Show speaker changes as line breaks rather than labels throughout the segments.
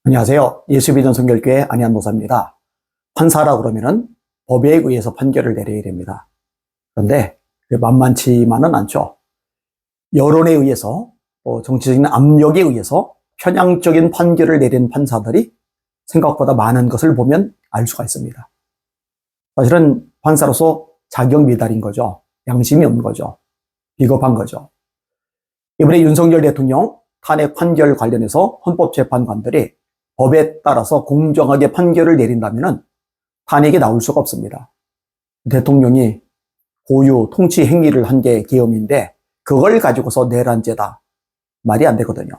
안녕하세요. 예수비전 성결교회 안희한 목사입니다. 판사라 그러면은 법에 의해서 판결을 내려야 됩니다. 그런데 만만치만은 않죠. 여론에 의해서 정치적인 압력에 의해서 편향적인 판결을 내린 판사들이 생각보다 많은 것을 보면 알 수가 있습니다. 사실은 판사로서 자격 미달인 거죠. 양심이 없는 거죠. 비겁한 거죠. 이번에 윤석열 대통령 탄핵 판결 관련해서 헌법재판관들이 법에 따라서 공정하게 판결을 내린다면 탄핵이 나올 수가 없습니다. 대통령이 고유 통치 행위를 한 게 계엄인데 그걸 가지고서 내란죄다. 말이 안 되거든요.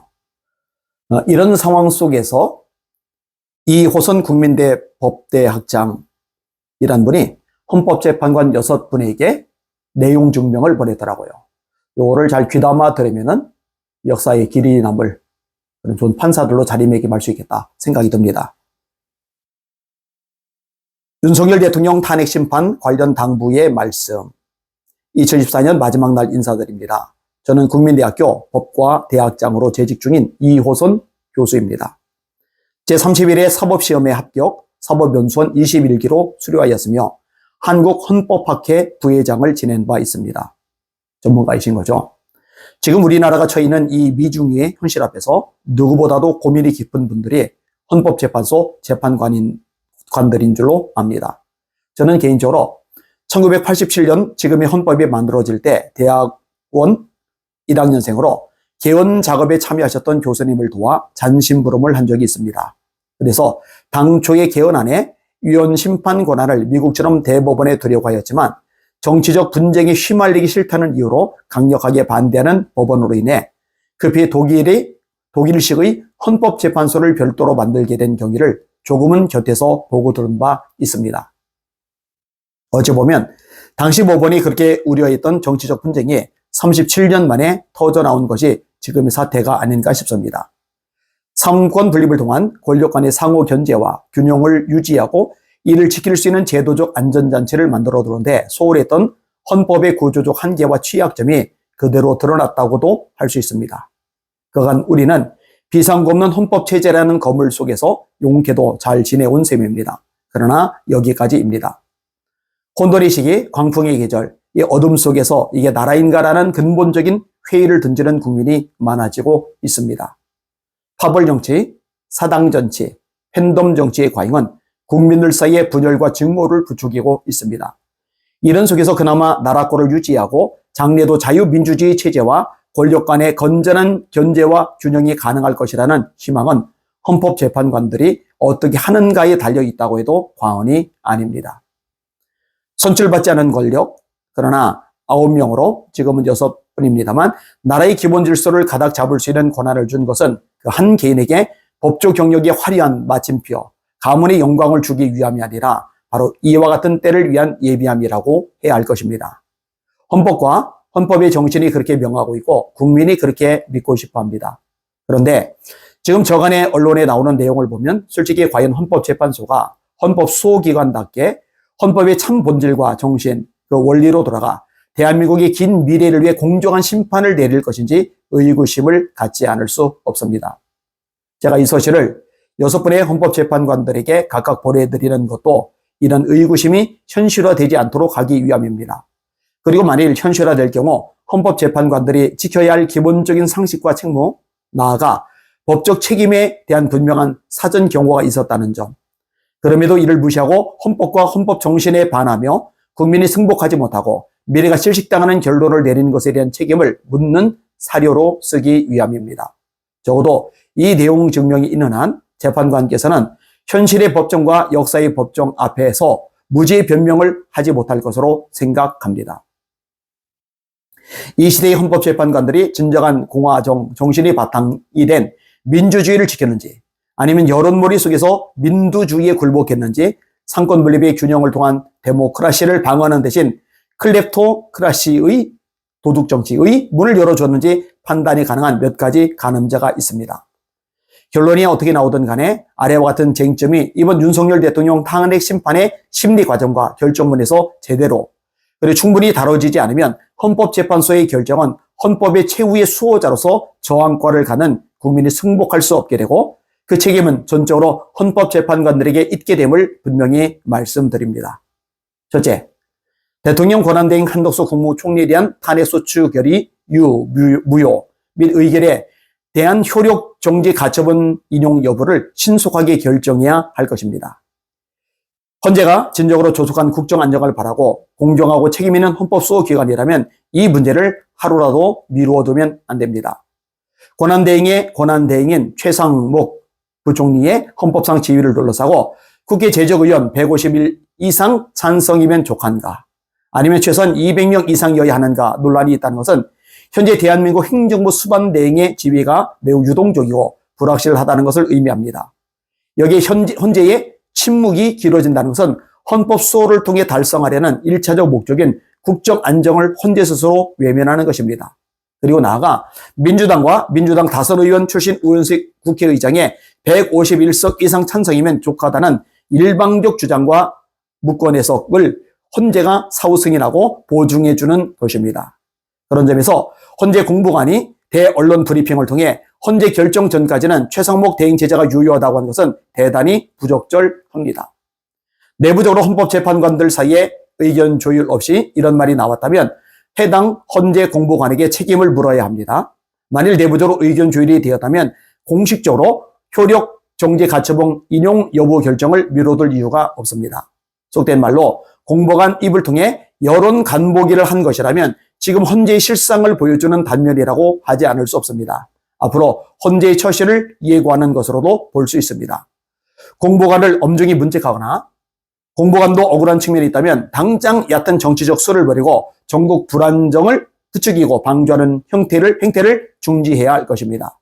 이런 상황 속에서 이호선 국민대 법대 학장이란 분이 헌법재판관 6분에게 내용 증명을 보냈더라고요. 요거를 잘 귀담아 들으면은 역사의 길이 남을 그런 좋은 판사들로 자리매김할 수 있겠다 생각이 듭니다. 윤석열 대통령 탄핵 심판 관련 당부의 말씀. 2014년 마지막 날 인사드립니다. 저는 국민대학교 법과 대학장으로 재직 중인 이호선 교수입니다. 제31회 사법시험에 합격, 사법연수원 21기로 수료하였으며 한국헌법학회 부회장을 지낸 바 있습니다. 전문가이신 거죠. 지금 우리나라가 처해 있는 이 미중의 현실 앞에서 누구보다도 고민이 깊은 분들이 헌법재판소 재판관들인 줄로 압니다. 저는 개인적으로 1987년 지금의 헌법이 만들어질 때 대학원 1학년생으로 개원 작업에 참여하셨던 교수님을 도와 잔심부름을 한 적이 있습니다. 그래서 당초의 개헌안에 위헌 심판 권한을 미국처럼 대법원에 두려고 하였지만 정치적 분쟁에 휘말리기 싫다는 이유로 강력하게 반대하는 법원으로 인해 급히 독일식의 헌법재판소를 별도로 만들게 된 경위를 조금은 곁에서 보고 들은 바 있습니다. 어찌 보면 당시 법원이 그렇게 우려했던 정치적 분쟁이 37년 만에 터져나온 것이 지금의 사태가 아닌가 싶습니다. 삼권 분립을 통한 권력 간의 상호 견제와 균형을 유지하고 이를 지킬 수 있는 제도적 안전장치를 만들어 두는데 소홀했던 헌법의 구조적 한계와 취약점이 그대로 드러났다고도 할 수 있습니다. 그간 우리는 비상구 없는 헌법체제라는 거물 속에서 용케도 잘 지내온 셈입니다. 그러나 여기까지입니다. 혼돈의 시기, 광풍의 계절, 이 어둠 속에서 이게 나라인가라는 근본적인 회의를 던지는 국민이 많아지고 있습니다. 파벌 정치, 사당 정치, 팬덤 정치의 과잉은 국민들 사이에 분열과 증오를 부추기고 있습니다. 이런 속에서 그나마 나라권을 유지하고 장래도 자유민주주의 체제와 권력 간의 건전한 견제와 균형이 가능할 것이라는 희망은 헌법재판관들이 어떻게 하는가에 달려있다고 해도 과언이 아닙니다. 선출받지 않은 권력, 그러나 9명으로 지금은 6분입니다만 나라의 기본 질서를 가닥 잡을 수 있는 권한을 준 것은 그 한 개인에게 법조 경력의 화려한 마침표, 가문의 영광을 주기 위함이 아니라 바로 이와 같은 때를 위한 예비함이라고 해야 할 것입니다. 헌법과 헌법의 정신이 그렇게 명하고 있고 국민이 그렇게 믿고 싶어 합니다. 그런데 지금 저간의 언론에 나오는 내용을 보면 솔직히 과연 헌법재판소가 헌법 수호기관답게 헌법의 참 본질과 정신, 그 원리로 돌아가 대한민국의 긴 미래를 위해 공정한 심판을 내릴 것인지 의구심을 갖지 않을 수 없습니다. 제가 이 소식을 6분의 헌법재판관들에게 각각 보내드리는 것도 이런 의구심이 현실화되지 않도록 하기 위함입니다. 그리고 만일 현실화될 경우 헌법재판관들이 지켜야 할 기본적인 상식과 책무, 나아가 법적 책임에 대한 분명한 사전 경고가 있었다는 점, 그럼에도 이를 무시하고 헌법과 헌법 정신에 반하며 국민이 승복하지 못하고 미래가 실식당하는 결론을 내리는 것에 대한 책임을 묻는 사료로 쓰기 위함입니다. 적어도 이 내용 증명이 있는 한 재판관께서는 현실의 법정과 역사의 법정 앞에서 무죄 변명을 하지 못할 것으로 생각합니다. 이 시대의 헌법재판관들이 진정한 공화정 정신이 바탕이 된 민주주의를 지켰는지 아니면 여론몰이 속에서 민두주의에 굴복했는지 상권 분립의 균형을 통한 데모크라시를 방어하는 대신 클렙토크라시의 도둑정치의 문을 열어줬는지 판단이 가능한 몇 가지 가늠자가 있습니다. 결론이 어떻게 나오든 간에 아래와 같은 쟁점이 이번 윤석열 대통령 탄핵 심판의 심리 과정과 결정문에서 제대로 그리고 충분히 다뤄지지 않으면 헌법재판소의 결정은 헌법의 최후의 수호자로서 저항권을 가는 국민이 승복할 수 없게 되고 그 책임은 전적으로 헌법재판관들에게 있게 됨을 분명히 말씀드립니다. 첫째, 대통령 권한대행 한덕수 국무총리에 대한 탄핵소추 결의 무효 및 의결에 대한 효력 정지 가처분 인용 여부를 신속하게 결정해야 할 것입니다. 헌재가 진정으로 조속한 국정 안정을 바라고 공정하고 책임 있는 헌법 수호기관이라면 이 문제를 하루라도 미루어두면 안 됩니다. 권한대행의 권한대행인 최상목 부총리의 헌법상 지위를 둘러싸고 국회 제적의원 150일 이상 찬성이면 족한가 아니면 최소한 200명 이상이어야 하는가 논란이 있다는 것은 현재 대한민국 행정부 수반대행의 지위가 매우 유동적이고 불확실하다는 것을 의미합니다. 여기에 헌재의 침묵이 길어진다는 것은 헌법 수호를 통해 달성하려는 1차적 목적인 국정 안정을 헌재 스스로 외면하는 것입니다. 그리고 나아가 민주당과 민주당 다선 의원 출신 우현식 국회의장의 151석 이상 찬성이면 족하다는 일방적 주장과 무권 해석을 헌재가 사후 승인하고 보증해주는 것입니다. 그런 점에서 헌재 공보관이 대언론 브리핑을 통해 헌재 결정 전까지는 최상목 대행 제재가 유효하다고 하는 것은 대단히 부적절합니다. 내부적으로 헌법재판관들 사이에 의견 조율 없이 이런 말이 나왔다면 해당 헌재 공보관에게 책임을 물어야 합니다. 만일 내부적으로 의견 조율이 되었다면 공식적으로 효력 정지 가처분 인용 여부 결정을 미뤄둘 이유가 없습니다. 속된 말로 공보관 입을 통해 여론 간보기를 한 것이라면 지금 헌재의 실상을 보여주는 단면이라고 하지 않을 수 없습니다. 앞으로 헌재의 처시를 예고하는 것으로도 볼 수 있습니다. 공보관을 엄중히 문책하거나 공보관도 억울한 측면이 있다면 당장 얕은 정치적 수를 버리고 전국 불안정을 부추기고 방조하는 행태를 중지해야 할 것입니다.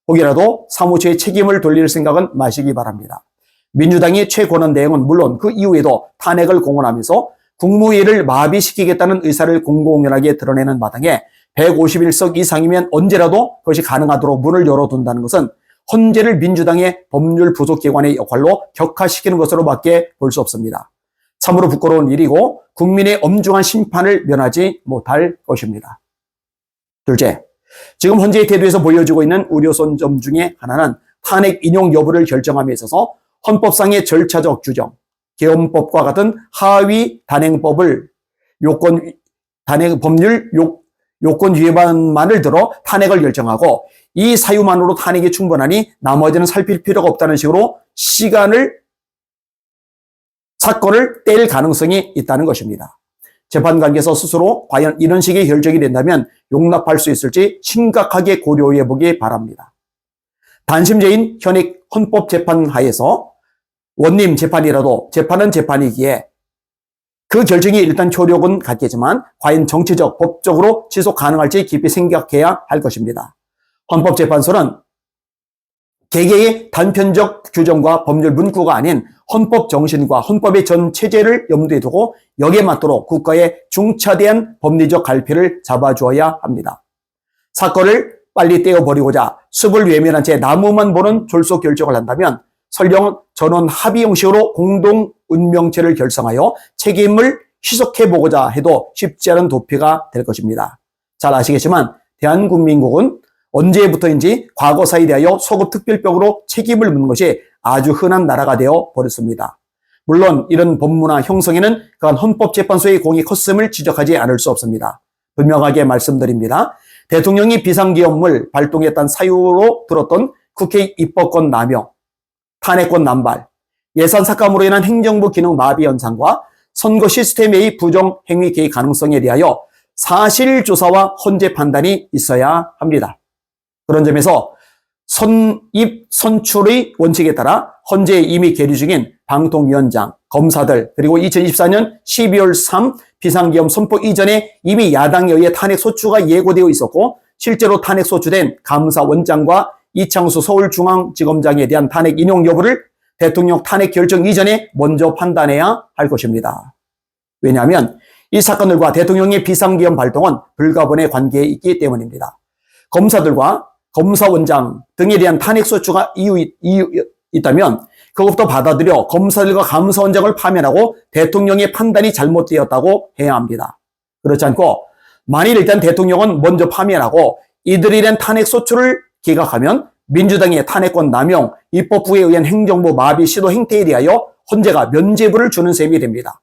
혹이라도 사무처의 책임을 돌릴 생각은 마시기 바랍니다. 민주당의 최권한대행은 물론 그 이후에도 탄핵을 공언하면서 국무회의를 마비시키겠다는 의사를 공공연하게 드러내는 마당에 151석 이상이면 언제라도 그것이 가능하도록 문을 열어둔다는 것은 헌재를 민주당의 법률 부속기관의 역할로 격화시키는 것으로밖에 볼 수 없습니다. 참으로 부끄러운 일이고 국민의 엄중한 심판을 면하지 못할 것입니다. 둘째, 지금 헌재의 태도에서 보여지고 있는 우려선 점 중에 하나는 탄핵 인용 여부를 결정함에 있어서 헌법상의 절차적 규정, 개헌법과 같은 하위 단행법을 법률 요건 위반만을 들어 탄핵을 결정하고 이 사유만으로 탄핵이 충분하니 나머지는 살필 필요가 없다는 식으로 사건을 뗄 가능성이 있다는 것입니다. 재판관께서 스스로 과연 이런 식의 결정이 된다면 용납할 수 있을지 심각하게 고려해 보기 바랍니다. 단심제인 현행 헌법재판 하에서 원님 재판이라도 재판은 재판이기에 그 결정이 일단 효력은 갖겠지만 과연 정치적, 법적으로 지속 가능할지 깊이 생각해야 할 것입니다. 헌법재판소는 개개의 단편적 규정과 법률 문구가 아닌 헌법 정신과 헌법의 전 체제를 염두에 두고 여기에 맞도록 국가의 중차대한 법리적 갈피를 잡아주어야 합니다. 사건을 빨리 떼어버리고자 습을 외면한 채 나무만 보는 졸속 결정을 한다면 설령 전원 합의 형식으로 공동 운명체를 결성하여 책임을 희석해보고자 해도 쉽지 않은 도피가 될 것입니다. 잘 아시겠지만 대한국민국은 언제부터인지 과거사에 대하여 소급특별법으로 책임을 묻는 것이 아주 흔한 나라가 되어 버렸습니다. 물론 이런 법문화 형성에는 그간 헌법재판소의 공이 컸음을 지적하지 않을 수 없습니다. 분명하게 말씀드립니다. 대통령이 비상기업을 발동했다는 사유로 들었던 국회 입법권 남용, 탄핵권 남발, 예산 삭감으로 인한 행정부 기능 마비 현상과 선거 시스템의 부정 행위 개입 가능성에 대하여 사실조사와 헌재 판단이 있어야 합니다. 그런 점에서 선입 선출의 원칙에 따라 헌재에 이미 계류 중인 방통위원장, 검사들 그리고 2024년 12월 3 비상기업 선포 이전에 이미 야당에 의해 탄핵 소추가 예고되어 있었고 실제로 탄핵 소추된 감사원장과 이창수 서울중앙지검장에 대한 탄핵 인용 여부를 대통령 탄핵 결정 이전에 먼저 판단해야 할 것입니다. 왜냐하면 이 사건들과 대통령의 비상기업 발동은 불가분의 관계에 있기 때문입니다. 검사들과 검사원장 등에 대한 탄핵소추가 있다면 그것부터 받아들여 검사들과 감사원장을 파면하고 대통령의 판단이 잘못되었다고 해야 합니다. 그렇지 않고 만일 일단 대통령은 먼저 파면하고 이들에 대한 탄핵소추를 기각하면 민주당의 탄핵권 남용, 입법부에 의한 행정부 마비 시도 행태에 대하여 헌재가 면죄부를 주는 셈이 됩니다.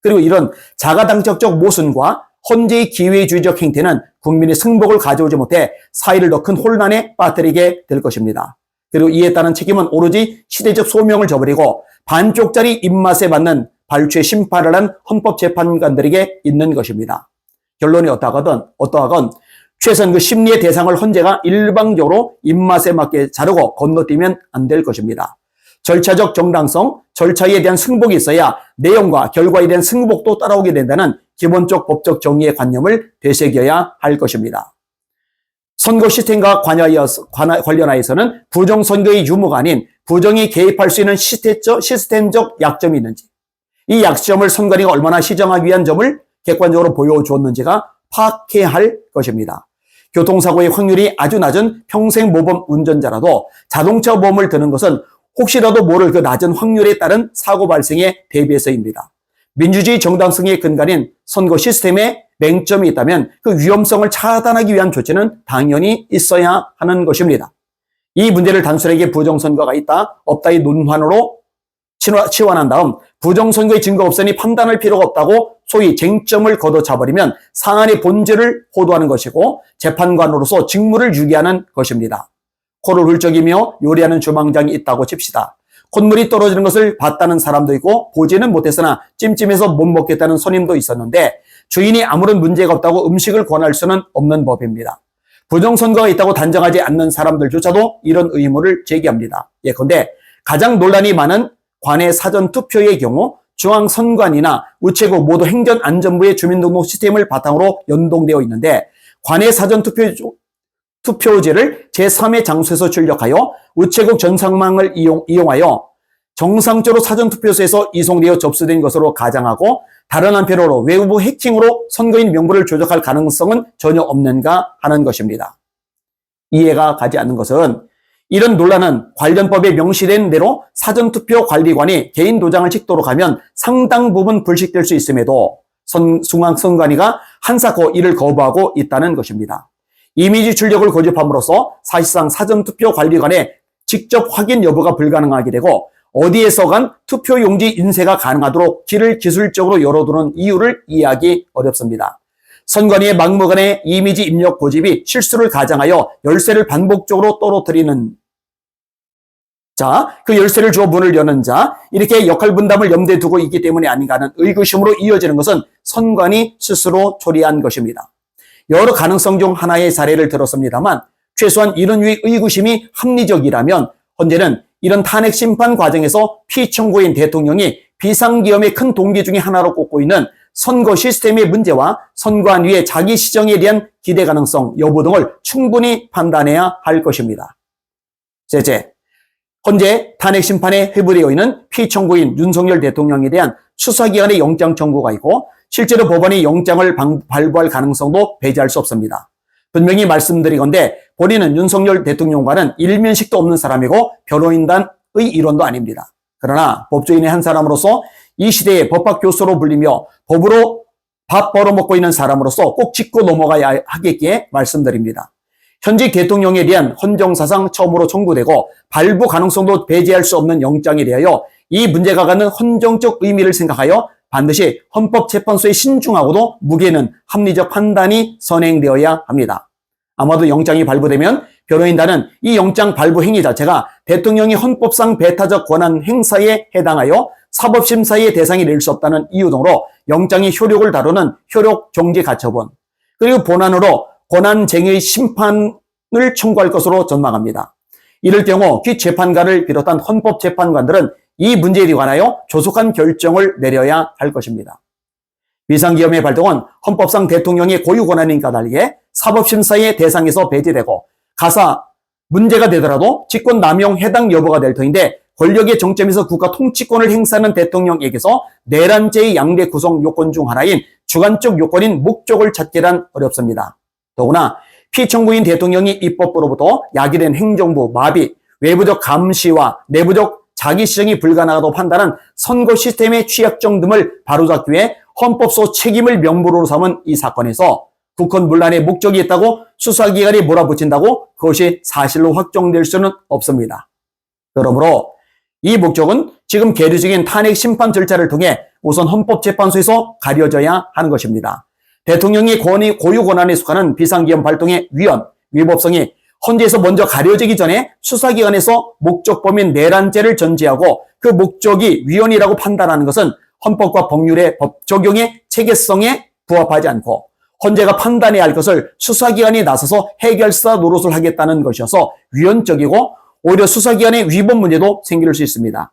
그리고 이런 자가당착적 모순과 헌재의 기회주의적 행태는 국민의 승복을 가져오지 못해 사회를 더 큰 혼란에 빠뜨리게 될 것입니다. 그리고 이에 따른 책임은 오로지 시대적 소명을 저버리고 반쪽짜리 입맛에 맞는 발췌 심판을 한 헌법재판관들에게 있는 것입니다. 결론이 어떠하건 최소한 그 심리의 대상을 헌재가 일방적으로 입맛에 맞게 자르고 건너뛰면 안 될 것입니다. 절차적 정당성, 절차에 대한 승복이 있어야 내용과 결과에 대한 승복도 따라오게 된다는 기본적 법적 정의의 관념을 되새겨야 할 것입니다. 선거 시스템과 관련하여서는 부정선거의 유무가 아닌 부정이 개입할 수 있는 시스템적 약점이 있는지, 이 약점을 선관위가 얼마나 시정하기 위한 점을 객관적으로 보여주었는지가 파악해야 할 것입니다. 교통사고의 확률이 아주 낮은 평생모범 운전자라도 자동차 보험을 드는 것은 혹시라도 모를 그 낮은 확률에 따른 사고 발생에 대비해서입니다. 민주주의 정당성의 근간인 선거 시스템에 맹점이 있다면 그 위험성을 차단하기 위한 조치는 당연히 있어야 하는 것입니다. 이 문제를 단순하게 부정선거가 있다, 없다의 논환으로 치환한 다음 부정선거의 증거 없으니 판단할 필요가 없다고 소위 쟁점을 걷어차버리면 사안의 본질을 호도하는 것이고 재판관으로서 직무를 유기하는 것입니다. 코를 훌쩍이며 요리하는 주방장이 있다고 칩시다. 콧물이 떨어지는 것을 봤다는 사람도 있고 보지는 못했으나 찜찜해서 못 먹겠다는 손님도 있었는데 주인이 아무런 문제가 없다고 음식을 권할 수는 없는 법입니다. 부정선거가 있다고 단정하지 않는 사람들조차도 이런 의무를 제기합니다. 예컨대 가장 논란이 많은 관내 사전투표의 경우 중앙선관위나 우체국 모두 행정안전부의 주민등록 시스템을 바탕으로 연동되어 있는데 관내 사전투표지를 제3의 장소에서 출력하여 우체국 전산망을 이용하여 정상적으로 사전투표소에서 이송되어 접수된 것으로 가정하고 다른 한편으로 외부 해킹으로 선거인 명부를 조작할 가능성은 전혀 없는가 하는 것입니다. 이해가 가지 않는 것은 이런 논란은 관련 법에 명시된 대로 사전투표 관리관이 개인 도장을 찍도록 하면 상당 부분 불식될 수 있음에도 중앙선관위가 한사코 이를 거부하고 있다는 것입니다. 이미지 출력을 고집함으로써 사실상 사전투표 관리관의 직접 확인 여부가 불가능하게 되고 어디에서간 투표용지 인쇄가 가능하도록 길을 기술적으로 열어두는 이유를 이해하기 어렵습니다. 선관위의 막무가내 이미지 입력 고집이 실수를 가장하여 열쇠를 반복적으로 떨어뜨리는 자, 그 열쇠를 주어 문을 여는 자, 이렇게 역할 분담을 염두에 두고 있기 때문이 아닌가 하는 의구심으로 이어지는 것은 선관위 스스로 초래한 것입니다. 여러 가능성 중 하나의 사례를 들었습니다만 최소한 이런 유의 의구심이 합리적이라면 헌재는 이런 탄핵 심판 과정에서 피청구인 대통령이 비상기염의 큰 동기 중에 하나로 꼽고 있는 선거 시스템의 문제와 선관위의 자기 시정에 대한 기대 가능성 여부 등을 충분히 판단해야 할 것입니다. 셋째, 헌재 탄핵 심판에 회부되어 있는 피청구인 윤석열 대통령에 대한 수사기관의 영장 청구가 있고 실제로 법원이 영장을 발부할 가능성도 배제할 수 없습니다. 분명히 말씀드리건대 본인은 윤석열 대통령과는 일면식도 없는 사람이고 변호인단의 일원도 아닙니다. 그러나 법조인의 한 사람으로서 이 시대의 법학 교수로 불리며 법으로 밥 벌어먹고 있는 사람으로서 꼭 짚고 넘어가야 하겠기에 말씀드립니다. 현직 대통령에 대한 헌정사상 처음으로 청구되고 발부 가능성도 배제할 수 없는 영장에 대하여 이 문제가 갖는 헌정적 의미를 생각하여 반드시 헌법재판소의 신중하고도 무게는 합리적 판단이 선행되어야 합니다. 아마도 영장이 발부되면 변호인단은 이 영장 발부 행위 자체가 대통령이 헌법상 배타적 권한 행사에 해당하여 사법심사의 대상이 될 수 없다는 이유 등으로 영장의 효력을 다루는 효력 정지 가처분 그리고 본안으로 권한쟁의 심판을 청구할 것으로 전망합니다. 이럴 경우 기재판관을 비롯한 헌법재판관들은 이 문제에 관하여 조속한 결정을 내려야 할 것입니다. 비상기염의 발동은 헌법상 대통령의 고유 권한인 까닭에 사법심사의 대상에서 배제되고 가사 문제가 되더라도 직권 남용 해당 여부가 될 터인데 권력의 정점에서 국가 통치권을 행사하는 대통령에게서 내란죄의 양대 구성 요건 중 하나인 주관적 요건인 목적을 찾기란 어렵습니다. 더구나 피청구인 대통령이 입법부로부터 야기된 행정부 마비, 외부적 감시와 내부적 자기 시정이 불가능하다고 판단한 선거 시스템의 취약점 등을 바로잡기 위해 헌법소 책임을 명분으로 삼은 이 사건에서 국헌 문란의 목적이 있다고 수사기관이 몰아붙인다고 그것이 사실로 확정될 수는 없습니다. 그러므로 이 목적은 지금 계류 중인 탄핵 심판 절차를 통해 우선 헌법재판소에서 가려져야 하는 것입니다. 대통령이 고유 권한에 속하는 비상기업 활동의 위법성이 헌재에서 먼저 가려지기 전에 수사기관에서 목적 범인 내란죄를 전제하고 그 목적이 위헌이라고 판단하는 것은 헌법과 법률의 법 적용의 체계성에 부합하지 않고 헌재가 판단해야 할 것을 수사기관이 나서서 해결사 노릇을 하겠다는 것이어서 위헌적이고 오히려 수사기관의 위법 문제도 생길 수 있습니다.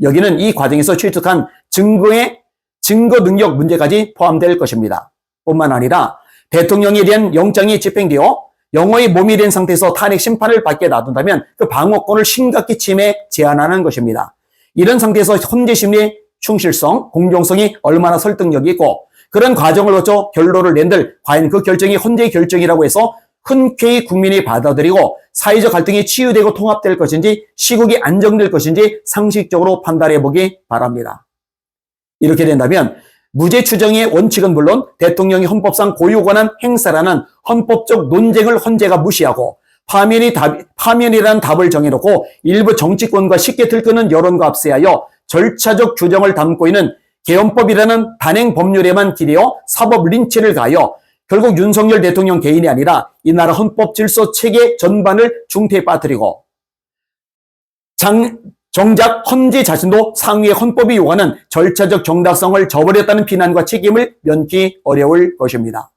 여기는 이 과정에서 취득한 증거 능력 문제까지 포함될 것입니다. 뿐만 아니라 대통령에 대한 영장이 집행되어 영어의 몸이 된 상태에서 탄핵 심판을 받게 놔둔다면 그 방어권을 심각히 제한하는 것입니다. 이런 상태에서 헌재 심리의 충실성, 공정성이 얼마나 설득력이 있고 그런 과정을 거쳐 결론을 낸들 과연 그 결정이 헌재의 결정이라고 해서 흔쾌히 국민이 받아들이고 사회적 갈등이 치유되고 통합될 것인지 시국이 안정될 것인지 상식적으로 판단해 보기 바랍니다. 이렇게 된다면 무죄 추정의 원칙은 물론 대통령이 헌법상 고유 권한 행사라는 헌법적 논쟁을 헌재가 무시하고 파면이라는 답을 정해놓고 일부 정치권과 쉽게 들끄는 여론과 합세하여 절차적 규정을 담고 있는 개헌법이라는 단행 법률에만 기대어 사법 린치를 가하여 결국 윤석열 대통령 개인이 아니라 이 나라 헌법 질서 체계 전반을 중태에 빠뜨리고 정작 헌재 자신도 상위의 헌법이 요구하는 절차적 정당성을 저버렸다는 비난과 책임을 면키 어려울 것입니다.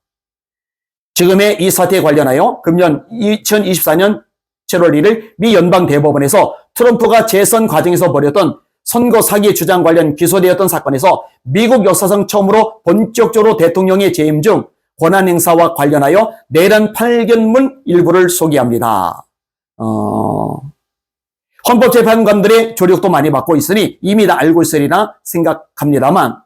지금의 이 사태에 관련하여 금년 2024년 7월 1일 미 연방대법원에서 트럼프가 재선 과정에서 벌였던 선거 사기 주장 관련 기소되었던 사건에서 미국 역사상 처음으로 본격적으로 대통령의 재임 중 권한행사와 관련하여 내란 판결문 일부를 소개합니다. 헌법재판관들의 조력도 많이 받고 있으니 이미 다 알고 있으리라 생각합니다만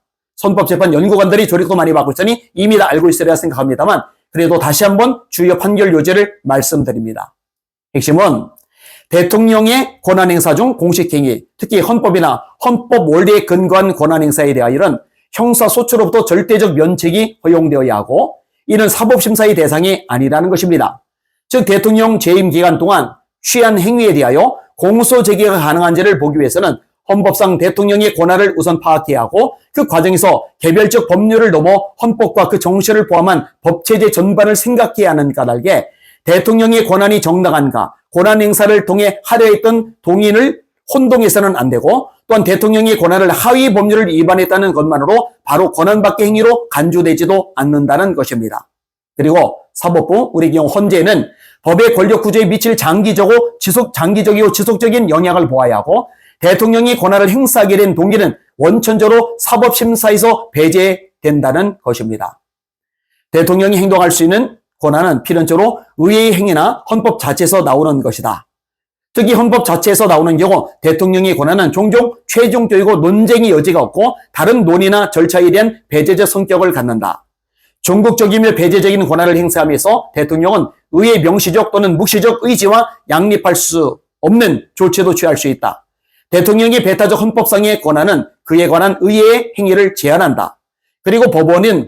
헌법재판 연구관들이 조력도 많이 받고 있으니 이미 다 알고 있으리라 생각합니다만 그래도 다시 한번 주요 판결 요지를 말씀드립니다. 핵심은 대통령의 권한행사 중 공식행위, 특히 헌법이나 헌법 원리에 근거한 권한행사에 대하여는 형사소추로부터 절대적 면책이 허용되어야 하고 이는 사법심사의 대상이 아니라는 것입니다. 즉 대통령 재임 기간 동안 취한 행위에 대하여 공소제기가 가능한지를 보기 위해서는 헌법상 대통령의 권한을 우선 파악해야 하고 그 과정에서 개별적 법률을 넘어 헌법과 그 정신을 포함한 법체제 전반을 생각해야 하는 까닭에 대통령의 권한이 정당한가 권한 행사를 통해 하려 했던 동의를 혼동해서는 안 되고 또한 대통령의 권한을 하위 법률을 위반했다는 것만으로 바로 권한밖의 행위로 간주되지도 않는다는 것입니다. 그리고 사법부, 우리 경우 헌재는 법의 권력 구조에 미칠 장기적이고 지속적인 영향을 보아야 하고 대통령이 권한을 행사하게 된 동기는 원천적으로 사법심사에서 배제된다는 것입니다. 대통령이 행동할 수 있는 권한은 필연적으로 의회의 행위나 헌법 자체에서 나오는 것이다. 특히 헌법 자체에서 나오는 경우 대통령의 권한은 종종 최종적이고 논쟁의 여지가 없고 다른 논의나 절차에 대한 배제적 성격을 갖는다. 종국적이며 배제적인 권한을 행사하면서 대통령은 의회의 명시적 또는 묵시적 의지와 양립할 수 없는 조치도 취할 수 있다. 대통령의 배타적 헌법상의 권한은 그에 관한 의회의 행위를 제한한다. 그리고 법원은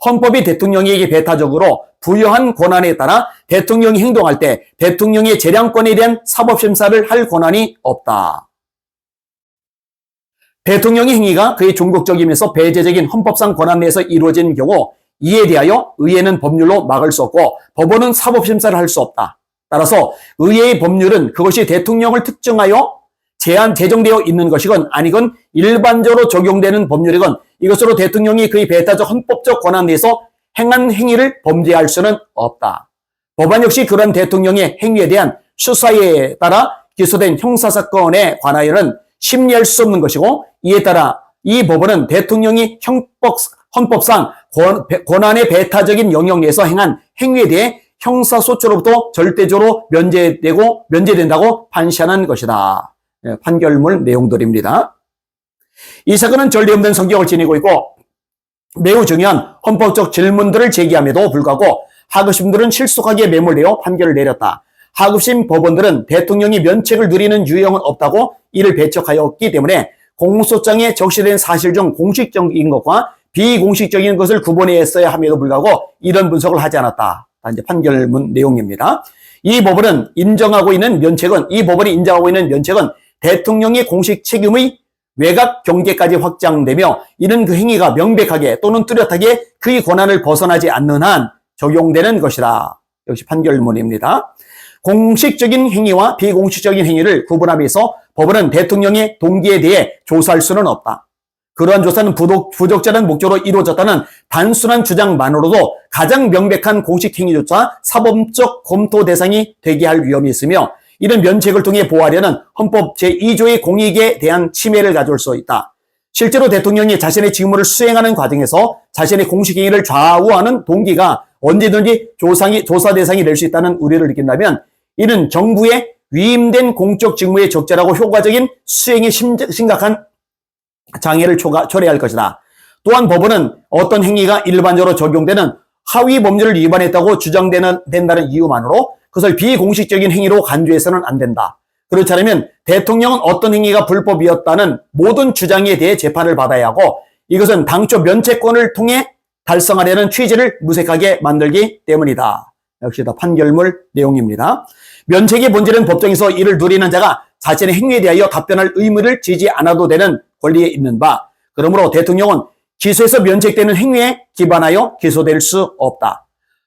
헌법이 대통령에게 배타적으로 부여한 권한에 따라 대통령이 행동할 때 대통령의 재량권에 대한 사법심사를 할 권한이 없다. 대통령의 행위가 그의 종국적이면서 배제적인 헌법상 권한 내에서 이루어진 경우 이에 대하여 의회는 법률로 막을 수 없고 법원은 사법심사를 할 수 없다. 따라서 의회의 법률은 그것이 대통령을 특정하여 제정되어 있는 것이건 아니건 일반적으로 적용되는 법률이건 이것으로 대통령이 그의 배타적 헌법적 권한 내에서 행한 행위를 범죄할 수는 없다. 법안 역시 그런 대통령의 행위에 대한 수사에 따라 기소된 형사사건에 관하여는 심리할 수 없는 것이고 이에 따라 이 법원은 대통령이 헌법상 권한의 배타적인 영역 내에서 행한 행위에 대해 형사소추로부터 절대적으로 면제된다고 판시하는 것이다. 판결문 내용들입니다. 이 사건은 전례 없는 성격을 지니고 있고 매우 중요한 헌법적 질문들을 제기함에도 불구하고 하급심들은 실속하게 매몰되어 판결을 내렸다. 하급심 법원들은 대통령이 면책을 누리는 유형은 없다고 이를 배척하였기 때문에 공소장에 적시된 사실 중 공식적인 것과 비공식적인 것을 구분했어야 함에도 불구하고 이런 분석을 하지 않았다. 이제 판결문 내용입니다. 이 법원이 인정하고 있는 면책은 대통령의 공식 책임의 외곽 경계까지 확장되며 이는 그 행위가 명백하게 또는 뚜렷하게 그의 권한을 벗어나지 않는 한 적용되는 것이다. 역시 판결문입니다. 공식적인 행위와 비공식적인 행위를 구분하기 위해서 법원은 대통령의 동기에 대해 조사할 수는 없다. 그러한 조사는 부적절한 목적으로 이루어졌다는 단순한 주장만으로도 가장 명백한 공식 행위조차 사법적 검토 대상이 되게 할 위험이 있으며 이런 면책을 통해 보호하려는 헌법 제2조의 공익에 대한 침해를 가져올 수 있다. 실제로 대통령이 자신의 직무를 수행하는 과정에서 자신의 공식 행위를 좌우하는 동기가 언제든지 조사 대상이 될 수 있다는 우려를 느낀다면 이는 정부의 위임된 공적 직무의 적절하고 효과적인 수행에 심각한 장애를 초래할 것이다. 또한 법원은 어떤 행위가 일반적으로 적용되는 하위 법률을 위반했다고 주장된다는 이유만으로 그것을 비공식적인 행위로 간주해서는 안 된다. 그렇지 않으면 대통령은 어떤 행위가 불법이었다는 모든 주장에 대해 재판을 받아야 하고 이것은 당초 면책권을 통해 달성하려는 취지를 무색하게 만들기 때문이다. 역시 다 판결문 내용입니다. 면책의 본질은 법정에서 이를 누리는 자가 자신의 행위에 대하여 답변할 의무를 지지 않아도 되는 권리에 있는 바. 그러므로 대통령은 기소에서 면책되는 행위에 기반하여 기소될 수 없다.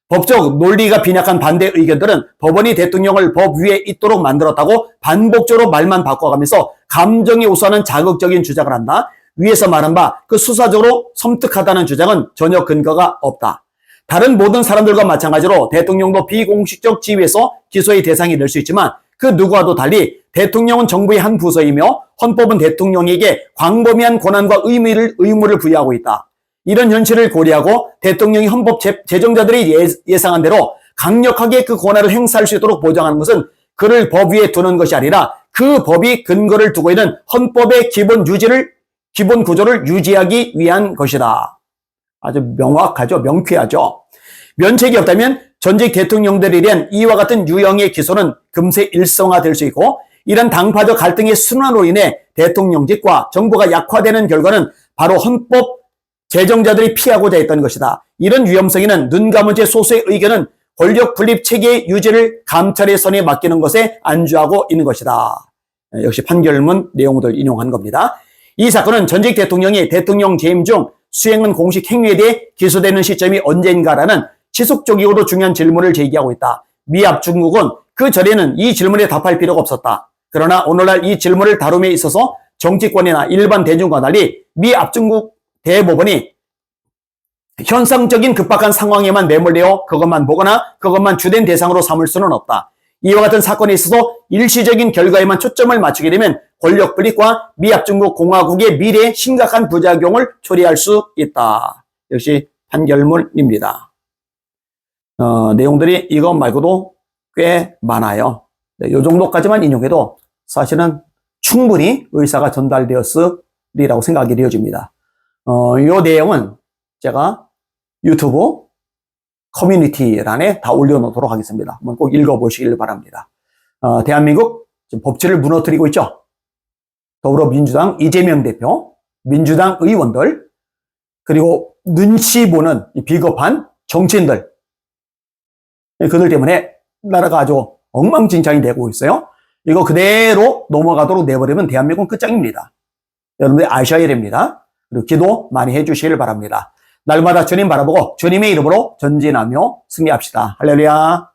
법적 논리가 빈약한 반대 의견들은 법원이 대통령을 법 위에 있도록 만들었다고 반복적으로 말만 바꿔가면서 감정에 우선하는 자극적인 주장을 한다. 위에서 말한 바 그 수사적으로 섬뜩하다는 주장은 전혀 근거가 없다. 다른 모든 사람들과 마찬가지로 대통령도 비공식적 지위에서 기소의 대상이 될 수 있지만 그 누구와도 달리 대통령은 정부의 한 부서이며 헌법은 대통령에게 광범위한 권한과 의무를 부여하고 있다. 이런 현실을 고려하고 대통령이 헌법 제정자들이 예상한 대로 강력하게 그 권한을 행사할 수 있도록 보장하는 것은 그를 법 위에 두는 것이 아니라 그 법이 근거를 두고 있는 헌법의 기본 구조를 유지하기 위한 것이다. 아주 명확하죠. 명쾌하죠. 면책이 없다면 전직 대통령들에 대한 이와 같은 유형의 기소는 금세 일성화될 수 있고 이런 당파적 갈등의 순환으로 인해 대통령직과 정부가 약화되는 결과는 바로 헌법 제정자들이 피하고자 했던 것이다. 이런 위험성에는 눈 감은 채 소수의 의견은 권력 분립 체계의 유지를 감찰의 선에 맡기는 것에 안주하고 있는 것이다. 역시 판결문 내용들 인용한 겁니다. 이 사건은 전직 대통령이 대통령 재임 중 수행한 공식 행위에 대해 기소되는 시점이 언제인가라는 지속적이고도 중요한 질문을 제기하고 있다. 미 압중국은 그 전에는 이 질문에 답할 필요가 없었다. 그러나 오늘날 이 질문을 다룸에 있어서 정치권이나 일반 대중과 달리 미 압중국 대법원이 현상적인 급박한 상황에만 매몰되어 그것만 보거나 그것만 주된 대상으로 삼을 수는 없다. 이와 같은 사건에 있어서 일시적인 결과에만 초점을 맞추게 되면 권력 분립과 미합중국 공화국의 미래에 심각한 부작용을 초래할 수 있다. 역시 판결문입니다. 내용들이 이것 말고도 꽤 많아요. 이 정도까지만 인용해도 사실은 충분히 의사가 전달되었으리라고 생각이 되어집니다. 이 내용은 제가 유튜브 커뮤니티란에 다 올려놓도록 하겠습니다. 한번 꼭 읽어보시길 바랍니다. 대한민국 지금 법치를 무너뜨리고 있죠. 더불어민주당 이재명 대표, 민주당 의원들, 그리고 눈치 보는 비겁한 정치인들, 그들 때문에 나라가 아주 엉망진창이 되고 있어요. 이거 그대로 넘어가도록 내버리면 대한민국은 끝장입니다. 여러분들 아셔야 됩니다. 그리고 기도 많이 해주시길 바랍니다. 날마다 주님 바라보고 주님의 이름으로 전진하며 승리합시다. 할렐루야.